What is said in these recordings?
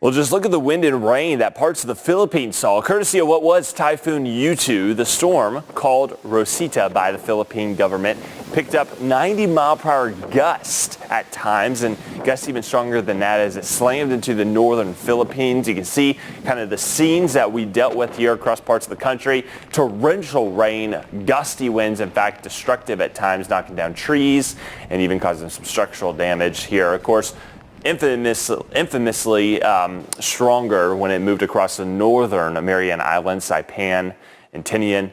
Well, just look at the wind and rain that parts of the Philippines saw, courtesy of what was Typhoon Yutu. The storm, called Rosita by the Philippine government, picked up 90-mile-per-hour gusts at times, and gusts even stronger than that as it slammed into the northern Philippines. You can see kind of the scenes that we dealt with here across parts of the country. Torrential rain, gusty winds, in fact, destructive at times, knocking down trees and even causing some structural damage here. Of course, infamously stronger when it moved across the northern Mariana Islands, Saipan and Tinian.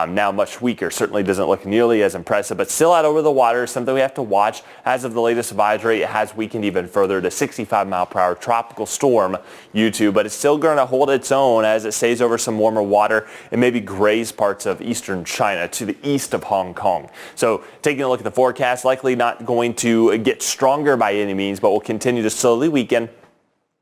Now much weaker. Certainly doesn't look nearly as impressive, but still out over the water, something we have to watch. As of the latest advisory, it has weakened even further to 65-mile-per-hour tropical storm Yutu, but it's still going to hold its own as it stays over some warmer water and maybe graze parts of eastern China to the east of Hong Kong. So taking a look at the forecast, likely not going to get stronger by any means, but will continue to slowly weaken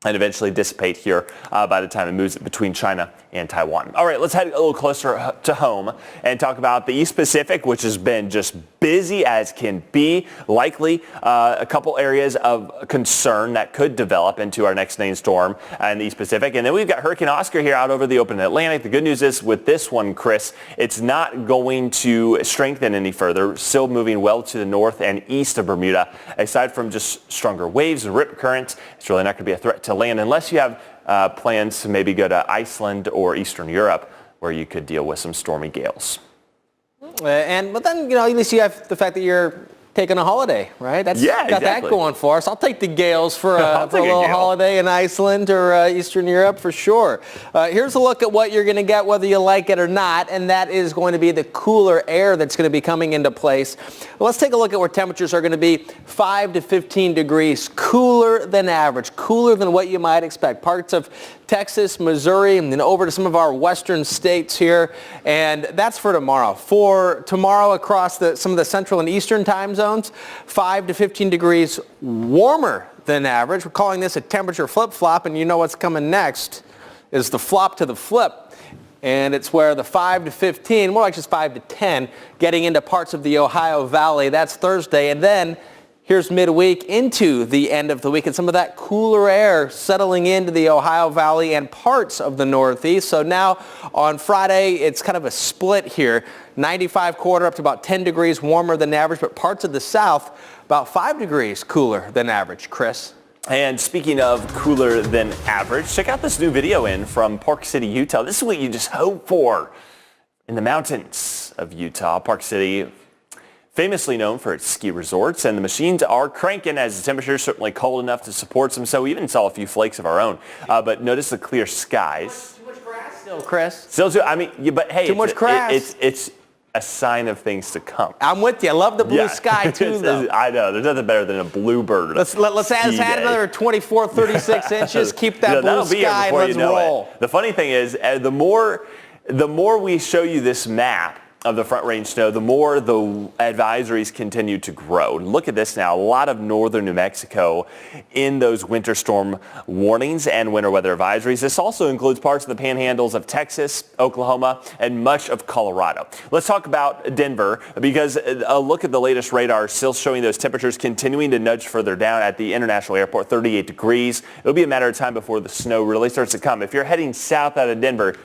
and eventually dissipate here by the time it moves between China and Taiwan. All right, let's head a little closer to home and talk about the East Pacific, which has been just busy as can be. Likely a couple areas of concern that could develop into our next named storm in the East Pacific. And then we've got Hurricane Oscar here out over the open Atlantic. The good news is with this one, Chris, it's not going to strengthen any further. Still moving well to the north and east of Bermuda. Aside from just stronger waves and rip currents, it's really not going to be a threat to land unless you have plans to maybe go to Iceland or Eastern Europe, where you could deal with some stormy gales. But then, at least you have the fact that you're taking a holiday, right? Got that going for us. I'll take the gales for a little holiday in Iceland or Eastern Europe for sure. Here's a look at what you're going to get whether you like it or not, and that is going to be the cooler air that's going to be coming into place. Let's take a look at where temperatures are going to be 5 to 15 degrees cooler than average, cooler than what you might expect. Parts of Texas, Missouri, and then over to some of our western states here, and that's for tomorrow. For tomorrow across some of the central and eastern time zones, 5 to 15 degrees warmer than average. We're calling this a temperature flip-flop, and you know what's coming next is the flop to the flip. And it's where the 5 to 15, more like just 5 to 10, getting into parts of the Ohio Valley. That's Thursday. And then here's midweek into the end of the week, and some of that cooler air settling into the Ohio Valley and parts of the Northeast. So now on Friday, it's kind of a split here. 95 quarter up to about 10 degrees warmer than average, but parts of the South about 5 degrees cooler than average. Chris? And speaking of cooler than average, check out this new video from Park City, Utah. This is what you just hope for in the mountains of Utah. Park City, famously known for its ski resorts, and the machines are cranking as the temperature is certainly cold enough to support some. So we even saw a few flakes of our own. But notice the clear skies. Too much grass still, Chris. Still, but hey, too much grass. It's a sign of things to come. I'm with you. I love the blue sky too, though. I know. There's nothing better than a bluebird. Let's add another 24, 36 inches. Keep that blue sky and let's roll. The funny thing is, the more we show you this map of the Front Range snow, the more the advisories continue to grow. Look at this now. A lot of northern New Mexico in those winter storm warnings and winter weather advisories. This also includes parts of the panhandles of Texas, Oklahoma, and much of Colorado. Let's talk about Denver, because a look at the latest radar still showing those temperatures continuing to nudge further down at the International Airport, 38 degrees. It'll be a matter of time before the snow really starts to come. If you're heading south out of Denver,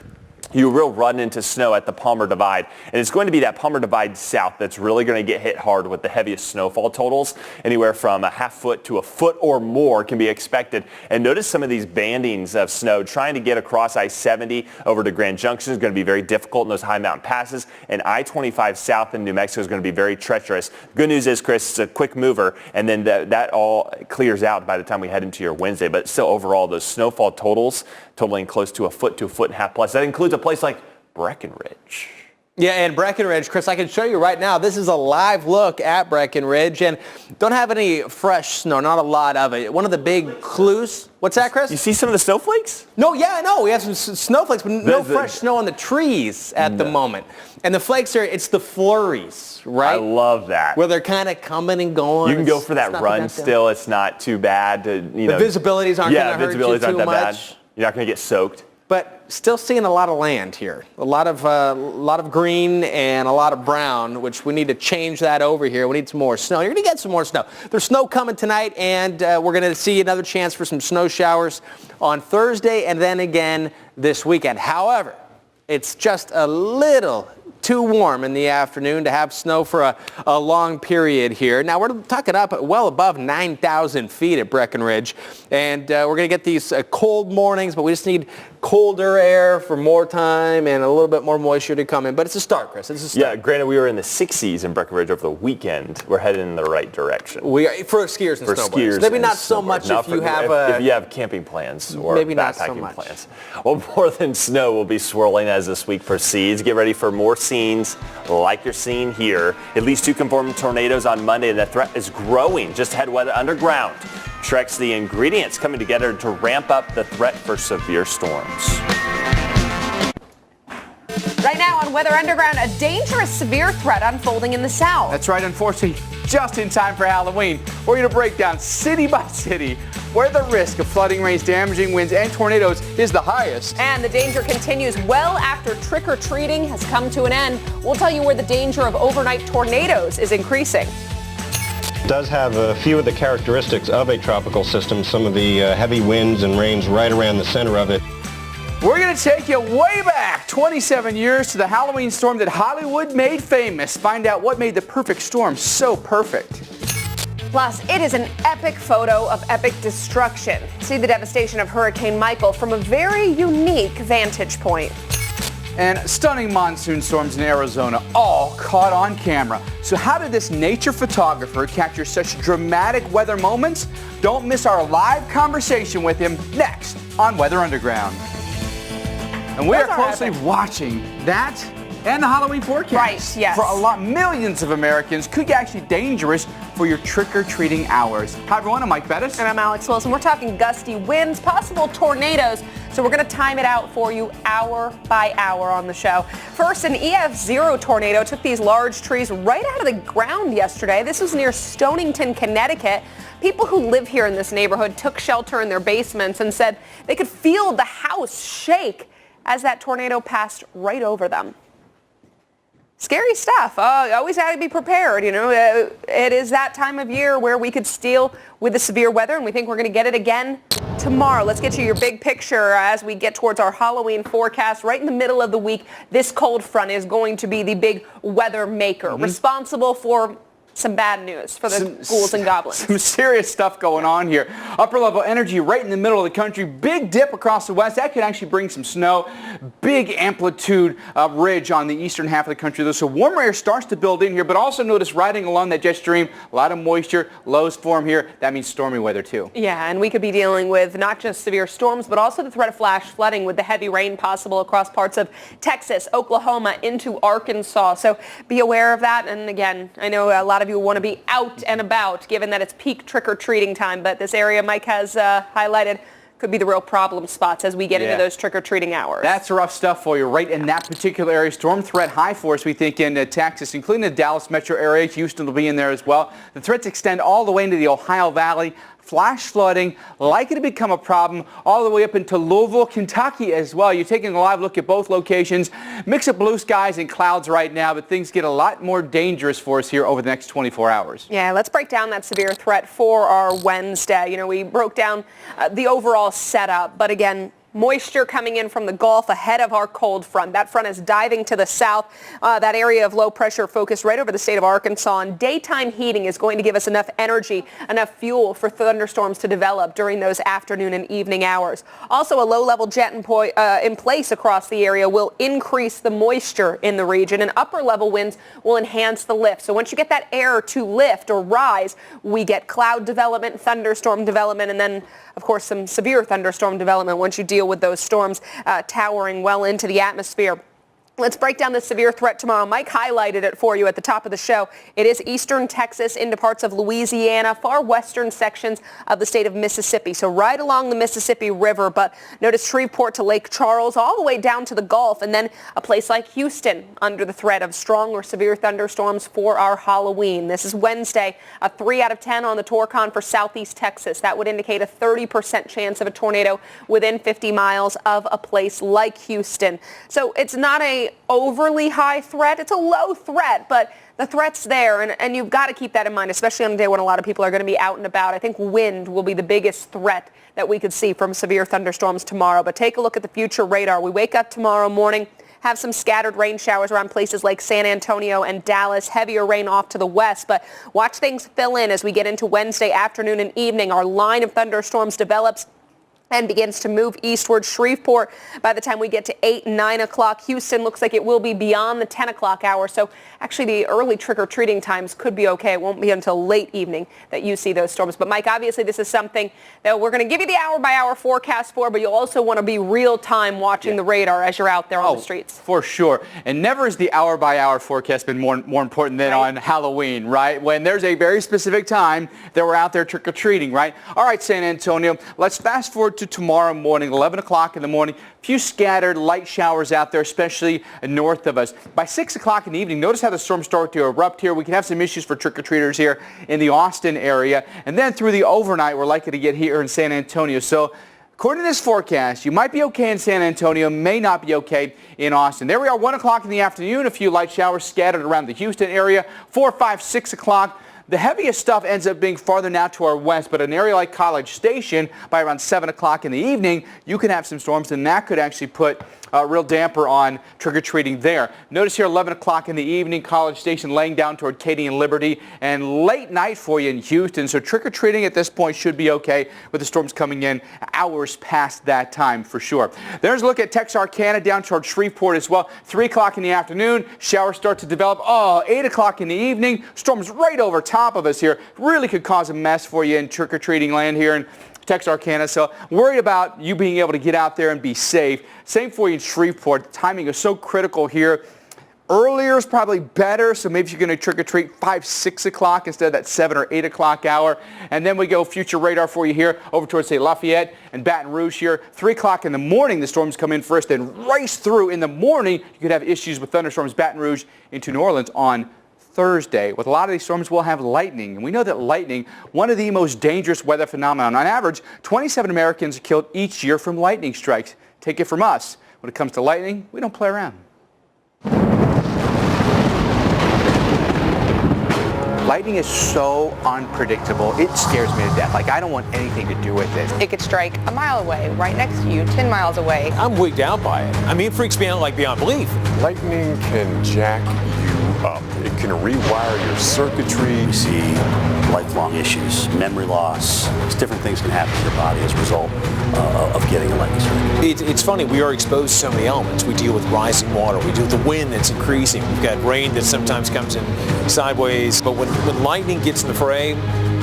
you will run into snow at the Palmer Divide. And it's going to be that Palmer Divide south that's really going to get hit hard with the heaviest snowfall totals. Anywhere from a half foot to a foot or more can be expected. And notice some of these bandings of snow trying to get across I-70 over to Grand Junction is going to be very difficult in those high mountain passes. And I-25 south in New Mexico is going to be very treacherous. Good news is, Chris, it's a quick mover, and then that all clears out by the time we head into your Wednesday. But still, overall, those snowfall totals totaling close to a foot and a half plus. That includes a place like Breckenridge. Yeah, and Breckenridge, Chris, I can show you right now. This is a live look at Breckenridge, and don't have any fresh snow, not a lot of it. One of the big clues. What's that, Chris? You see some of the snowflakes? No, yeah, I know. We have some snowflakes, but no fresh snow on the trees at the moment. And the flakes it's the flurries, right? I love that. Where they're kind of coming and going. You can go for that run still. It's not too bad. The visibilities aren't going to hurt you too much. You're not going to get soaked. but still seeing a lot of land here. A lot of green and a lot of brown, which we need to change that over here. We need some more snow. You're going to get some more snow. There's snow coming tonight, and we're going to see another chance for some snow showers on Thursday and then again this weekend. However, it's just a little too warm in the afternoon to have snow for a long period here. Now, we're talking up well above 9,000 feet at Breckenridge, and we're going to get these cold mornings, but we just need colder air for more time and a little bit more moisture to come in. But it's a start, Chris. It's a start. Yeah, granted, we were in the 60s in Breckenridge over the weekend. We're headed in the right direction. We are, for skiers and snowboarders. Maybe not so much if you have camping plans or maybe backpacking not so plans. Well, more than snow will be swirling as this week proceeds. Get ready for more scenes like you're seeing here. At least 2 confirmed tornadoes on Monday, and the threat is growing. Just ahead, Weather Underground tracks the ingredients coming together to ramp up the threat for severe storms. Right now on Weather Underground, a dangerous severe threat unfolding in the south. That's right, unfortunately, just in time for Halloween. We're going to break down city by city where the risk of flooding, rains, damaging winds, and tornadoes is the highest. And the danger continues well after trick-or-treating has come to an end. We'll tell you where the danger of overnight tornadoes is increasing. Does have a few of the characteristics of a tropical system, some of the heavy winds and rains right around the center of it. We're going to take you way back 27 years to the Halloween storm that Hollywood made famous. Find out what made the perfect storm so perfect. Plus, it is an epic photo of epic destruction. See the devastation of Hurricane Michael from a very unique vantage point. And stunning monsoon storms in Arizona, all caught on camera. So how did this nature photographer capture such dramatic weather moments? Don't miss our live conversation with him next on Weather Underground. And we are closely watching that and the Halloween forecast. Right, yes. For millions of Americans, could get actually dangerous for your trick-or-treating hours. Hi everyone, I'm Mike Bettis. And I'm Alex Wilson. We're talking gusty winds, possible tornadoes. So we're going to time it out for you hour by hour on the show. First, an EF0 tornado took these large trees right out of the ground yesterday. This was near Stonington, Connecticut. People who live here in this neighborhood took shelter in their basements and said they could feel the house shake as that tornado passed right over them. Scary stuff. Always had to be prepared. You know, it is that time of year where we could deal with the severe weather, and we think we're going to get it again tomorrow. Let's get you your big picture as we get towards our Halloween forecast. Right in the middle of the week, this cold front is going to be the big weather maker, responsible for some bad news for the ghouls and goblins. Some serious stuff going on here. Upper level energy right in the middle of the country. Big dip across the west. That could actually bring some snow. Big amplitude ridge on the eastern half of the country. So warmer air starts to build in here, but also notice riding along that jet stream, a lot of moisture, lows form here. That means stormy weather too. Yeah, and we could be dealing with not just severe storms, but also the threat of flash flooding with the heavy rain possible across parts of Texas, Oklahoma, into Arkansas. So be aware of that. And again, I know a lot of you want to be out and about given that it's peak trick-or-treating time, but this area Mike has highlighted could be the real problem spots as we get into those trick-or-treating hours. That's rough stuff for you right in that particular area. Storm threat high for us, we think, in Texas, including the Dallas metro area. Houston will be in there as well. The threats extend all the way into the Ohio Valley. Flash flooding likely to become a problem all the way up into Louisville, Kentucky as well. You're taking a live look at both locations. Mix of blue skies and clouds right now, but things get a lot more dangerous for us here over the next 24 hours. Yeah, let's break down that severe threat for our Wednesday. You know, we broke down the overall setup, but again, moisture coming in from the Gulf ahead of our cold front. That front is diving to the south. That area of low pressure focused right over the state of Arkansas. And daytime heating is going to give us enough energy, enough fuel for thunderstorms to develop during those afternoon and evening hours. Also, a low-level jet in place across the area will increase the moisture in the region, and upper-level winds will enhance the lift. So once you get that air to lift or rise, we get cloud development, thunderstorm development, and then, of course, some severe thunderstorm development once you deal with those storms towering well into the atmosphere. Let's break down the severe threat tomorrow. Mike highlighted it for you at the top of the show. It is eastern Texas into parts of Louisiana, far western sections of the state of Mississippi. So right along the Mississippi River, but notice Shreveport to Lake Charles, all the way down to the Gulf, and then a place like Houston under the threat of strong or severe thunderstorms for our Halloween. This is Wednesday, a 3 out of 10 on the Torcon for southeast Texas. That would indicate a 30% chance of a tornado within 50 miles of a place like Houston. So it's not a overly high threat. It's a low threat, but the threat's there, and you've got to keep that in mind, especially on a day when a lot of people are going to be out and about. I think wind will be the biggest threat that we could see from severe thunderstorms tomorrow. But take a look at the future radar. We wake up tomorrow morning, have some scattered rain showers around places like San Antonio and Dallas, heavier rain off to the west, but watch things fill in as we get into Wednesday afternoon and evening. Our line of thunderstorms develops and begins to move eastward. Shreveport, by the time we get to 8 and 9 o'clock. Houston looks like it will be beyond the 10 o'clock hour. So actually the early trick-or-treating times could be okay. It won't be until late evening that you see those storms. But Mike, obviously this is something that we're going to give you the hour-by-hour forecast for, but you'll also want to be real-time watching the radar as you're out there on the streets. For sure. And never has the hour-by-hour forecast been more important than on Halloween, right? When there's a very specific time that we're out there trick-or-treating, right? All right, San Antonio, let's fast forward to tomorrow morning, 11 o'clock in the morning. A few scattered light showers out there, especially north of us. By 6 o'clock in the evening, notice how the storms start to erupt here. We can have some issues for trick-or-treaters here in the Austin area. And then through the overnight, we're likely to get here in San Antonio. So according to this forecast, you might be okay in San Antonio, may not be okay in Austin. There we are, 1 o'clock in the afternoon, a few light showers scattered around the Houston area. 4, 5, 6 o'clock. The heaviest stuff ends up being farther now to our west, but an area like College Station, by around 7 o'clock in the evening, you can have some storms, and that could actually put a real damper on trick-or-treating there. Notice here 11 o'clock in the evening, College Station laying down toward Katy and Liberty, and late night for you in Houston. So trick-or-treating at this point should be okay with the storms coming in hours past that time for sure. There's a look at Texarkana down toward Shreveport as well. 3 o'clock in the afternoon, showers start to develop. 8 o'clock in the evening, storms right over top of us here. Really could cause a mess for you in trick-or-treating land here in Texarkana. So worried about you being able to get out there and be safe. Same for you in Shreveport. The timing is so critical here. Earlier is probably better, so maybe you're going to trick-or-treat 5, 6 o'clock instead of that 7 or 8 o'clock hour. And then we go future radar for you here over towards, say, Lafayette and Baton Rouge here. 3 o'clock in the morning, the storms come in first, then race through. In the morning, you could have issues with thunderstorms Baton Rouge into New Orleans on Thursday. With a lot of these storms, we'll have lightning. And we know that lightning, one of the most dangerous weather phenomenon. On average, 27 Americans are killed each year from lightning strikes. Take it from us. When it comes to lightning, we don't play around. Lightning is so unpredictable. It scares me to death. Like, I don't want anything to do with it. It could strike a mile away, right next to you, 10 miles away. I'm wigged out by it. I mean, it freaks me out like beyond belief. Lightning can jack you up. It can rewire your circuitry. We see lifelong issues, memory loss. Different things can happen to your body as a result of getting a lightning strike. It's funny, we are exposed to so many elements. We deal with rising water. We deal with the wind that's increasing. We've got rain that sometimes comes in sideways. But when lightning gets in the fray,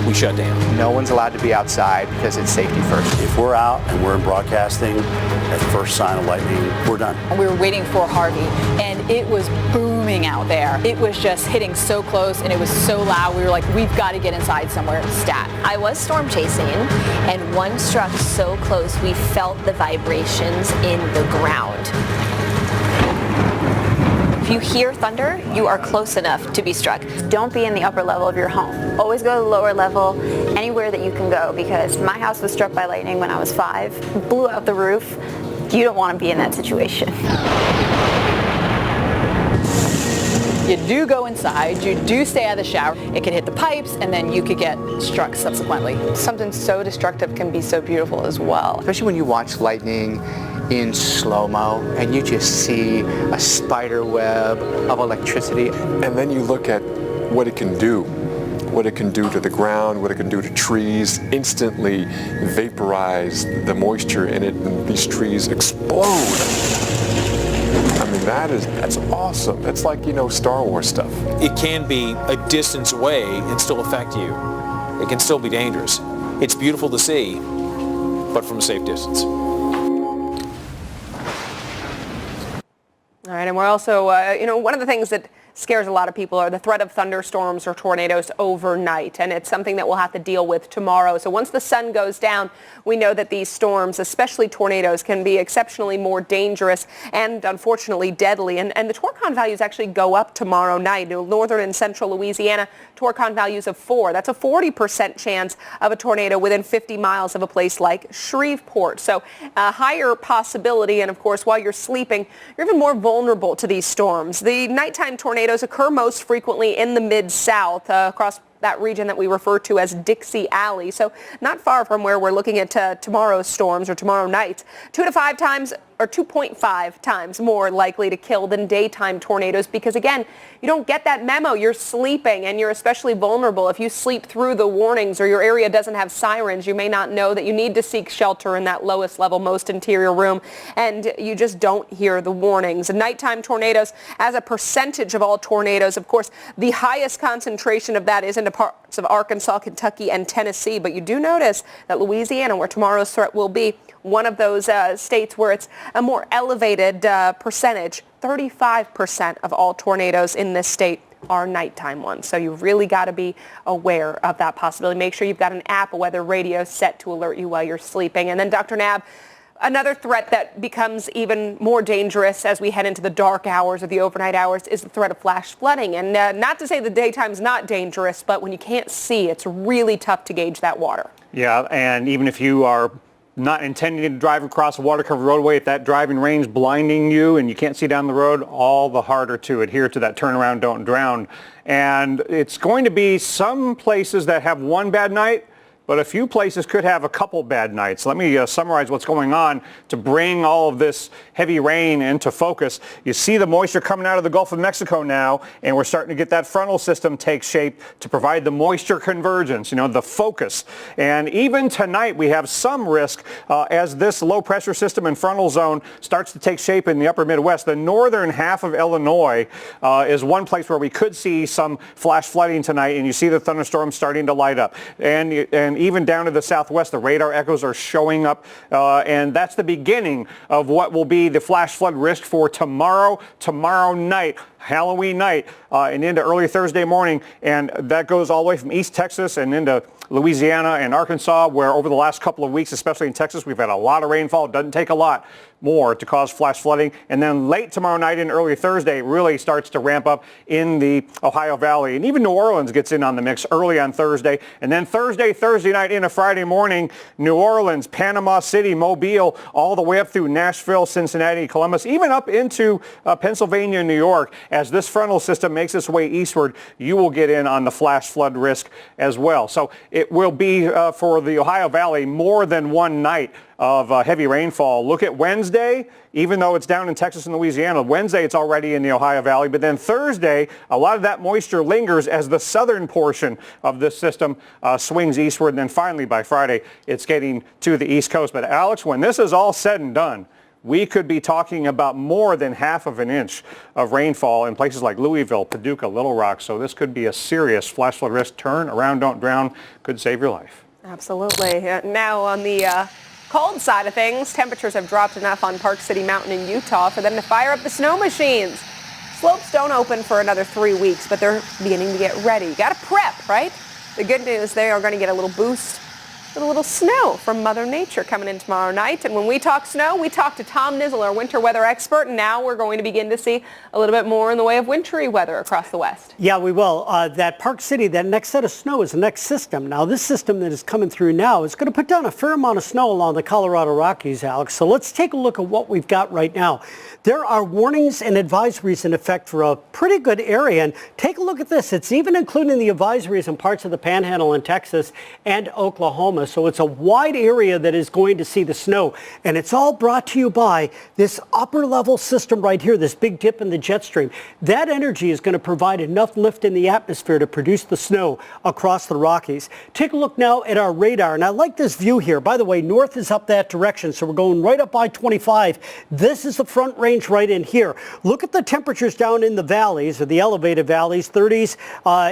we shut down. No one's allowed to be outside because it's safety first. If we're out and we're in broadcasting, at the first sign of lightning, we're done. We were waiting for Harvey, and it was booming out there. It was just hitting so close, and it was so loud. We were like, we've got to get inside somewhere. Stat. I was storm chasing, and one struck so close we felt the vibrations in the ground. If you hear thunder, you are close enough to be struck. Don't be in the upper level of your home. Always go to the lower level, anywhere that you can go, because my house was struck by lightning when I was 5. Blew out the roof. You don't want to be in that situation. You do go inside, you do stay out of the shower. It can hit the pipes, and then you could get struck subsequently. Something so destructive can be so beautiful as well. Especially when you watch lightning in slow-mo and you just see a spider web of electricity. And then you look at what it can do. What it can do to the ground, what it can do to trees, instantly vaporize the moisture in it, and these trees explode. I mean, that's awesome. That's like, Star Wars stuff. It can be a distance away and still affect you. It can still be dangerous. It's beautiful to see, but from a safe distance. All right, and we're also, one of the things that scares a lot of people are the threat of thunderstorms or tornadoes overnight, and it's something that we'll have to deal with tomorrow. So once the sun goes down, we know that these storms, especially tornadoes, can be exceptionally more dangerous and unfortunately deadly. And the Torcon values actually go up tomorrow night. Northern and central Louisiana, Torcon values of 4. That's a 40% chance of a tornado within 50 miles of a place like Shreveport. So a higher possibility, and of course, while you're sleeping, you're even more vulnerable to these storms. The nighttime tornadoes occur most frequently in the Mid-South across that region that we refer to as Dixie Alley. So not far from where we're looking at tomorrow's storms or tomorrow night. 2 to 5 times or 2.5 times more likely to kill than daytime tornadoes because, again, you don't get that memo. You're sleeping, and you're especially vulnerable. If you sleep through the warnings or your area doesn't have sirens, you may not know that you need to seek shelter in that lowest level, most interior room, and you just don't hear the warnings. Nighttime tornadoes, as a percentage of all tornadoes, of course, the highest concentration of that is in the parts of Arkansas, Kentucky, and Tennessee, but you do notice that Louisiana, where tomorrow's threat will be, one of those states where it's a more elevated percentage. 35% of all tornadoes in this state are nighttime ones. So you've really got to be aware of that possibility. Make sure you've got an app, a weather radio set to alert you while you're sleeping. And then Dr. Knabb, another threat that becomes even more dangerous as we head into the dark hours or the overnight hours is the threat of flash flooding. And not to say the daytime's not dangerous, but when you can't see, it's really tough to gauge that water. Yeah, and even if you are not intending to drive across a water-covered roadway, if that driving rain's blinding you and you can't see down the road, all the harder to adhere to that turnaround, don't drown. And it's going to be some places that have one bad night, but a few places could have a couple bad nights. Let me summarize what's going on to bring all of this heavy rain into focus. You see the moisture coming out of the Gulf of Mexico now, and we're starting to get that frontal system take shape to provide the moisture convergence, the focus. And even tonight, we have some risk as this low pressure system and frontal zone starts to take shape in the upper Midwest. The northern half of Illinois is one place where we could see some flash flooding tonight, and you see the thunderstorms starting to light up. And even down to the southwest, the radar echoes are showing up, and that's the beginning of what will be the flash flood risk for tomorrow night, Halloween night, and into early Thursday morning, and that goes all the way from East Texas and into Louisiana and Arkansas, where over the last couple of weeks, especially in Texas, we've had a lot of rainfall. It doesn't take a lot more to cause flash flooding. And then late tomorrow night and early Thursday, it really starts to ramp up in the Ohio Valley. And even New Orleans gets in on the mix early on Thursday. And then Thursday night into Friday morning, New Orleans, Panama City, Mobile, all the way up through Nashville, Cincinnati, Columbus, even up into Pennsylvania and New York. As this frontal system makes its way eastward, you will get in on the flash flood risk as well. So it will be for the Ohio Valley more than one night of heavy rainfall. Look at Wednesday, even though it's down in Texas and Louisiana. Wednesday, it's already in the Ohio Valley. But then Thursday, a lot of that moisture lingers as the southern portion of this system swings eastward. And then finally, by Friday, it's getting to the East Coast. But Alex, when this is all said and done, we could be talking about more than half of an inch of rainfall in places like Louisville, Paducah, Little Rock. So this could be a serious flash flood risk. Turn around, don't drown, could save your life. Absolutely. Now on the cold side of things, temperatures have dropped enough on Park City Mountain in Utah for them to fire up the snow machines. Slopes don't open for another 3 weeks, but they're beginning to get ready. You got to prep, right? The good news, they are going to get a little boost, a little snow from Mother Nature coming in tomorrow night. And when we talk snow, we talk to Tom Nizzle, our winter weather expert. And now we're going to begin to see a little bit more in the way of wintry weather across the West. Yeah, we will. That Park City, that next set of snow is the next system. Now, this system that is coming through now is going to put down a fair amount of snow along the Colorado Rockies, Alex. So let's take a look at what we've got right now. There are warnings and advisories in effect for a pretty good area. And take a look at this. It's even including the advisories in parts of the Panhandle in Texas and Oklahoma. So it's a wide area that is going to see the snow. And it's all brought to you by this upper level system right here, this big dip in the jet stream. That energy is going to provide enough lift in the atmosphere to produce the snow across the Rockies. Take a look now at our radar. And I like this view here. By the way, north is up that direction. So we're going right up I-25. This is the front range right in here. Look at the temperatures down in the valleys, or the elevated valleys, 30s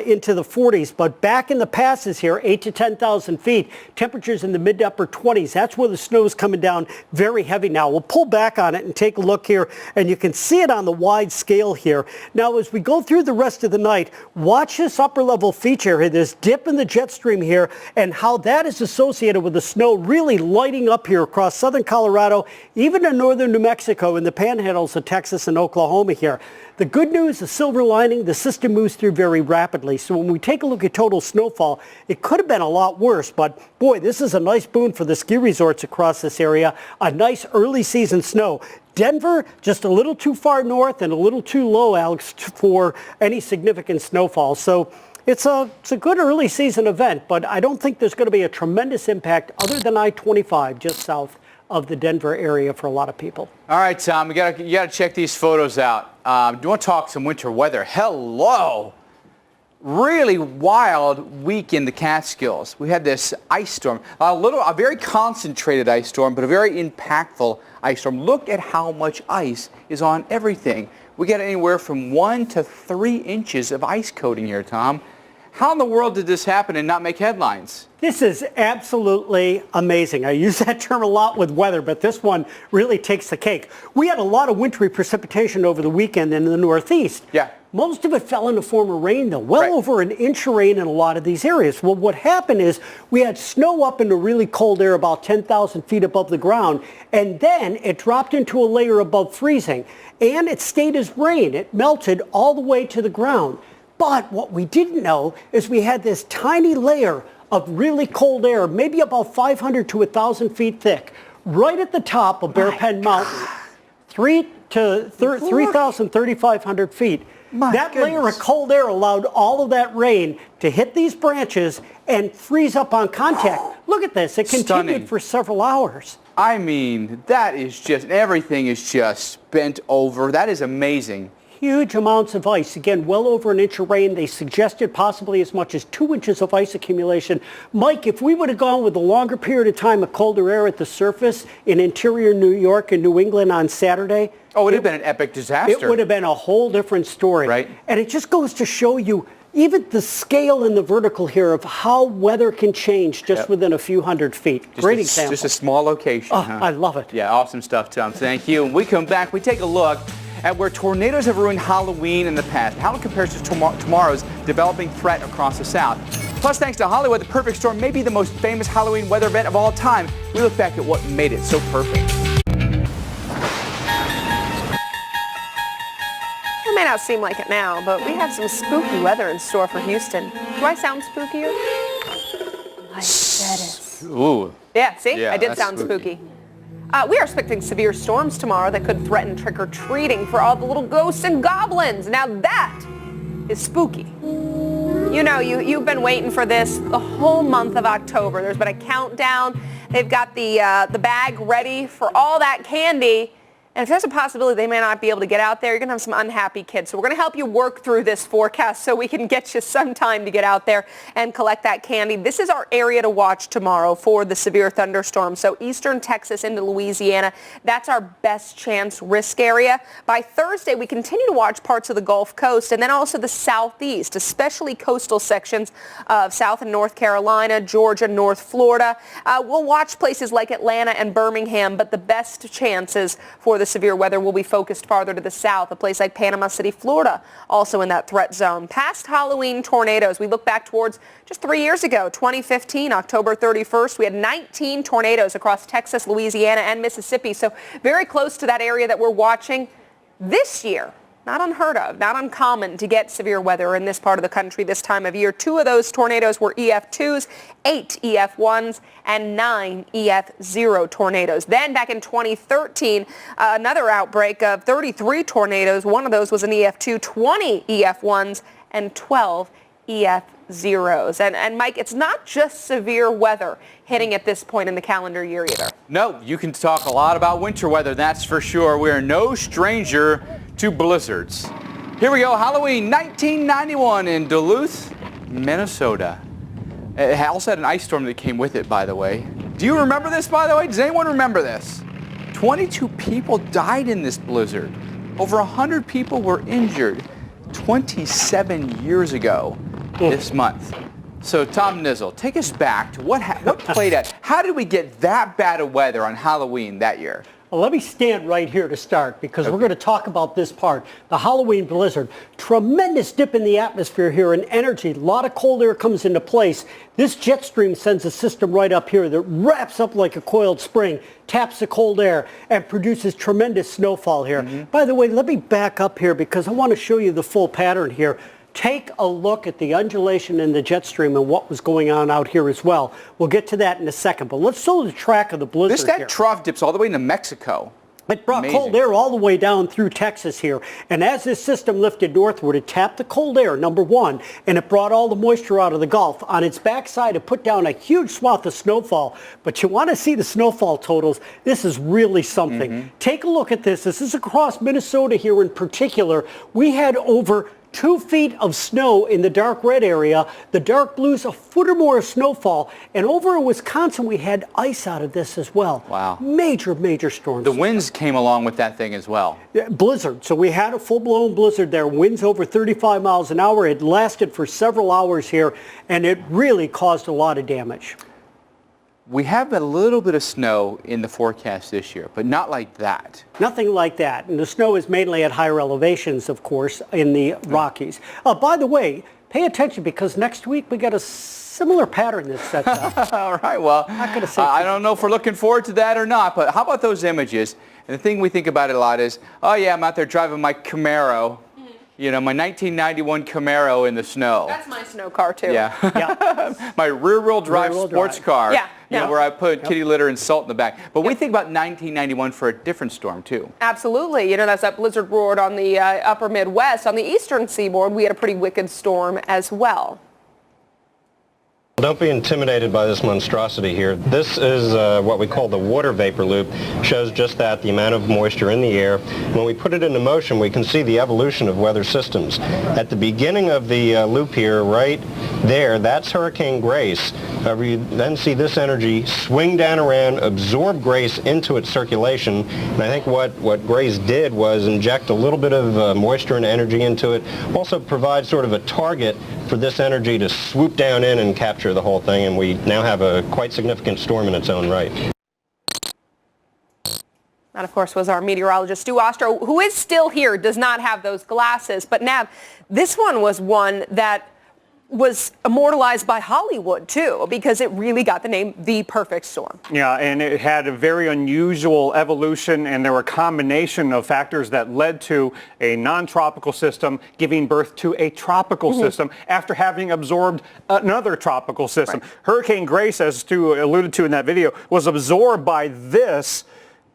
into the 40s. But back in the passes here, 8 to 10,000 feet, temperatures in the mid to upper 20s. That's where the snow is coming down very heavy now. We'll pull back on it and take a look here, and you can see it on the wide scale here. Now, as we go through the rest of the night, watch this upper level feature here, this dip in the jet stream here, and how that is associated with the snow really lighting up here across southern Colorado, even in northern New Mexico and the panhandles of Texas and Oklahoma here. The good news, the silver lining, the system moves through very rapidly. So when we take a look at total snowfall, it could have been a lot worse. But boy, this is a nice boon for the ski resorts across this area. A nice early season snow. Denver, just a little too far north and a little too low, Alex, for any significant snowfall. So it's a good early season event, but I don't think there's going to be a tremendous impact other than I-25 just south of the Denver area for a lot of people. All right, Tom, you gotta check these photos out. Do you want to talk some winter weather? Hello. Really wild week in the Catskills. We had this ice storm, a very concentrated ice storm, but a very impactful ice storm. Look at how much ice is on everything. We get anywhere from 1 to 3 inches of ice coating here, Tom. How in the world did this happen and not make headlines? This is absolutely amazing. I use that term a lot with weather, but this one really takes the cake. We had a lot of wintry precipitation over the weekend in the Northeast. Yeah. Most of it fell in the form of rain, though. Well over an inch of rain in a lot of these areas. Well, what happened is we had snow up into really cold air about 10,000 feet above the ground, and then it dropped into a layer above freezing, and it stayed as rain. It melted all the way to the ground. But what we didn't know is we had this tiny layer of really cold air, maybe about 500 to 1,000 feet thick, right at the top of Bear Pen Mountain, 3,000, 3,500 feet. That layer of cold air allowed all of that rain to hit these branches and freeze up on contact. Look at this. It continued for several hours. I mean, that is just, everything is just bent over. That is amazing. Huge amounts of ice. Again, well over an inch of rain. They suggested possibly as much as 2 inches of ice accumulation. Mike, if we would have gone with a longer period of time of colder air at the surface in interior New York and New England on Saturday, it would have been an epic disaster. It would have been a whole different story. Right. And it just goes to show you even the scale and the vertical here of how weather can change just within a few hundred feet. Great example. Just a small location. Oh, huh? I love it. Yeah, awesome stuff, Tom. Thank you. When we come back, we take a look at where tornadoes have ruined Halloween in the past, how it compares to tomorrow's developing threat across the South. Plus, thanks to Hollywood, the perfect storm may be the most famous Halloween weather event of all time. We look back at what made it so perfect. It may not seem like it now, but we have some spooky weather in store for Houston. Do I sound spookier? I said it. Ooh. Yeah, see? Yeah, I did that's sound spooky. We are expecting severe storms tomorrow that could threaten trick-or-treating for all the little ghosts and goblins. Now that is spooky. You know, you've been waiting for this the whole month of October. There's been a countdown. They've got the bag ready for all that candy. And if there's a possibility they may not be able to get out there, you're going to have some unhappy kids. So we're going to help you work through this forecast so we can get you some time to get out there and collect that candy. This is our area to watch tomorrow for the severe thunderstorm. So eastern Texas into Louisiana, that's our best chance risk area. By Thursday, we continue to watch parts of the Gulf Coast and then also the southeast, especially coastal sections of South and North Carolina, Georgia, North Florida. We'll watch places like Atlanta and Birmingham, but the best chances for the severe weather will be focused farther to the south, a place like Panama City, Florida, also in that threat zone. Past Halloween tornadoes, we look back towards just 3 years ago, 2015, October 31st, we had 19 tornadoes across Texas, Louisiana, and Mississippi, so very close to that area that we're watching. This year, not unheard of, not uncommon to get severe weather in this part of the country this time of year. 2 of those tornadoes were EF2s, 8 EF1s, and 9 EF0 tornadoes. Then back in 2013, another outbreak of 33 tornadoes. One of those was an EF2, 20 EF1s, and 12 EF0s. And Mike, it's not just severe weather hitting at this point in the calendar year either. No, you can talk a lot about winter weather, that's for sure. We are no stranger to blizzards. Here we go, Halloween 1991 in Duluth, Minnesota. It also had an ice storm that came with it, by the way. Do you remember this, by the way? Does anyone remember this? 22 people died in this blizzard. Over 100 people were injured 27 years ago this month. So Tom Nizzle, take us back to what played out. How did we get that bad of weather on Halloween that year? Well, let me stand right here to start because we're going to talk about this part. The Halloween blizzard, tremendous dip in the atmosphere here in energy. A lot of cold air comes into place. This jet stream sends a system right up here that wraps up like a coiled spring, taps the cold air, and produces tremendous snowfall here. By the way, let me back up here because I want to show you the full pattern here. Take a look at the undulation in the jet stream and what was going on out here as well. We'll get to that in a second, but let's show the track of the blizzard That here. trough dips all the way into Mexico. It brought cold air all the way down through Texas here. And as this system lifted northward, it tapped the cold air, number one, and it brought all the moisture out of the Gulf. On its backside, it put down a huge swath of snowfall. But you want to see the snowfall totals. This is really something. Take a look at this. This is across Minnesota here in particular. We had over 2 feet of snow in the dark red area, the dark blues, a foot or more of snowfall, and over in Wisconsin we had ice out of this as well. Wow. Major, major storms. The winds came along with that thing as well. Blizzard. So we had a full-blown blizzard there, winds over 35 miles an hour. It lasted for several hours here, and it really caused a lot of damage. We have a little bit of snow in the forecast this year, but not like that. Nothing like that. And the snow is mainly at higher elevations, of course, in the Rockies. By the way, pay attention because next week we got a similar pattern that sets up. All right, well, I don't know if we're looking forward to that or not, but how about those images? And the thing we think about it a lot is, oh yeah, I'm out there driving my Camaro. You know, my 1991 Camaro in the snow. That's my snow car, too. Yeah. My rear-wheel drive sports car. Yeah. You know, where I put kitty litter and salt in the back. But we think about 1991 for a different storm, too. Absolutely. You know, that's that blizzard roared on the upper Midwest. On the eastern seaboard, we had a pretty wicked storm as well. Don't be intimidated by this monstrosity here. This is what we call the water vapor loop. Shows just that, the amount of moisture in the air. When we put it into motion, we can see the evolution of weather systems. At the beginning of the loop here, right there, that's Hurricane Grace. You then see this energy swing down around, absorb Grace into its circulation. And I think what Grace did was inject a little bit of moisture and energy into it. Also provide sort of a target for this energy to swoop down in and capture the whole thing, and we now have a quite significant storm in its own right. That, of course, was our meteorologist, Stu Ostro, who is still here, does not have those glasses. But, Nav, this one was one that was immortalized by Hollywood, too, because it really got the name The Perfect Storm. Yeah, and it had a very unusual evolution, and there were a combination of factors that led to a non-tropical system giving birth to a tropical system after having absorbed another tropical system. Right. Hurricane Grace, as Stu alluded to in that video, was absorbed by this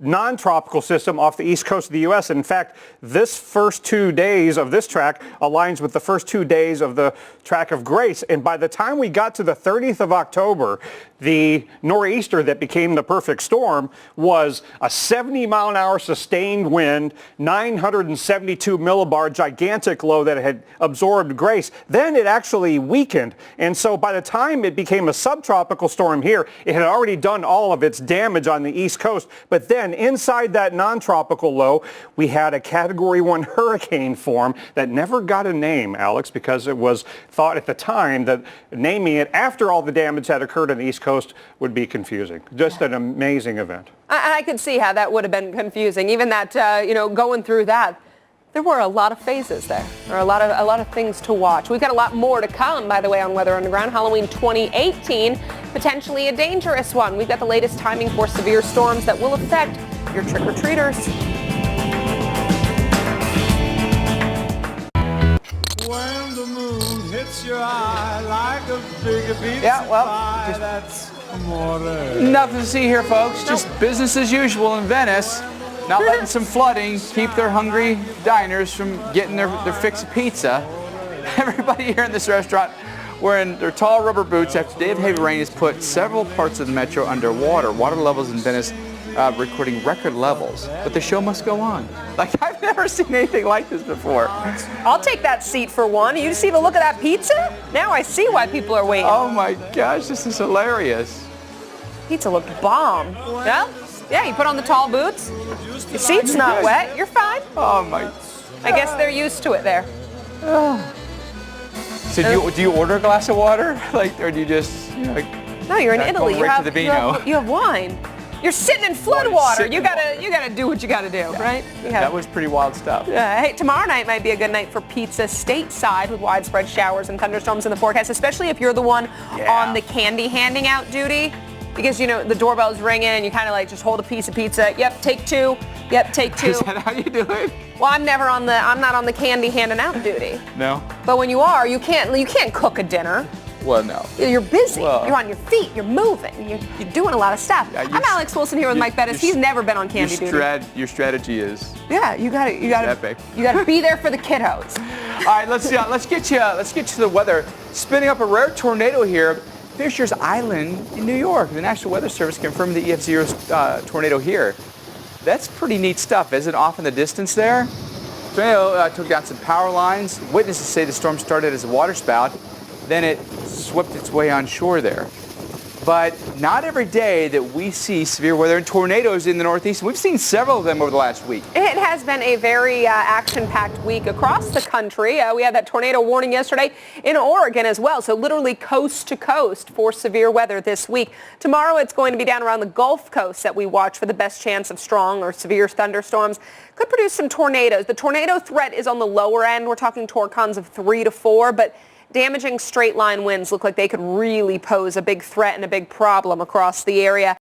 non-tropical system off the east coast of the U.S. In fact, this first 2 days of this track aligns with the first 2 days of the track of Grace. And by the time we got to the 30th of October, the nor'easter that became the perfect storm was a 70-mile-an-hour sustained wind, 972 millibar gigantic low that had absorbed Grace. Then it actually weakened. And so by the time it became a subtropical storm here, it had already done all of its damage on the east coast. But then inside that non-tropical low, we had a Category 1 hurricane form that never got a name, Alex, because it was thought at the time that naming it after all the damage that occurred on the east coast would be confusing. Just an amazing event. I could see how that would have been confusing. Even that, going through that, there were a lot of phases there. There are a lot of things to watch. We've got a lot more to come, by the way, on Weather Underground. Halloween 2018, potentially a dangerous one. We've got the latest timing for severe storms that will affect your trick-or-treaters. When the moon hits your eye like a big pizza pie, that's amore. Nothing to see here, folks. Just business as usual in Venice. Not letting some flooding keep their hungry diners from getting their fix of pizza. Everybody here in this restaurant wearing their tall rubber boots after a day of heavy rain has put several parts of the metro underwater. Water levels in Venice recording record levels. But the show must go on. Like, I've never seen anything like this before. I'll take that seat for one. You see the look of that pizza? Now I see why people are waiting. Oh my gosh, this is hilarious. Pizza looked bomb. Well, yeah, you put on the tall boots. Your seat's not wet. You're fine. Oh my. I guess they're used to it there. See, So do you order a glass of water, or do you just No, you're in Italy. You have wine. You're sitting in flood water. You gotta do what you gotta do, right? That was pretty wild stuff. Hey, tomorrow night might be a good night for pizza stateside with widespread showers and thunderstorms in the forecast, especially if you're the one on the candy handing out duty. Because, the doorbell's ringing and you kind of just hold a piece of pizza. Yep, take two. Yep, take two. Is that how you do it? Well, I'm not on the candy handing out duty. No. But when you are, you can't cook a dinner. Well, no. You're busy. You're on your feet. You're moving. You're doing a lot of stuff. I'm Alex Wilson here with Mike Bettis. He's never been on candy duty. Your strategy is. Yeah, you gotta be there for the kiddos. All right, let's get to the weather. Spinning up a rare tornado here, Fisher's Island in New York. The National Weather Service confirmed the EF0 tornado here. That's pretty neat stuff, isn't it? Off in the distance there. Tornado took down some power lines. Witnesses say the storm started as a waterspout, then it swept its way on shore there. But not every day that we see severe weather and tornadoes in the Northeast. We've seen several of them over the last week. It has been a very action-packed week across the country. We had that tornado warning yesterday in Oregon as well, so literally coast to coast for severe weather this week. Tomorrow it's going to be down around the Gulf Coast that we watch for the best chance of strong or severe thunderstorms. Could produce some tornadoes. The tornado threat is on the lower end. We're talking torcons of 3 to 4, but damaging straight line winds look like they could really pose a big threat and a big problem across the area.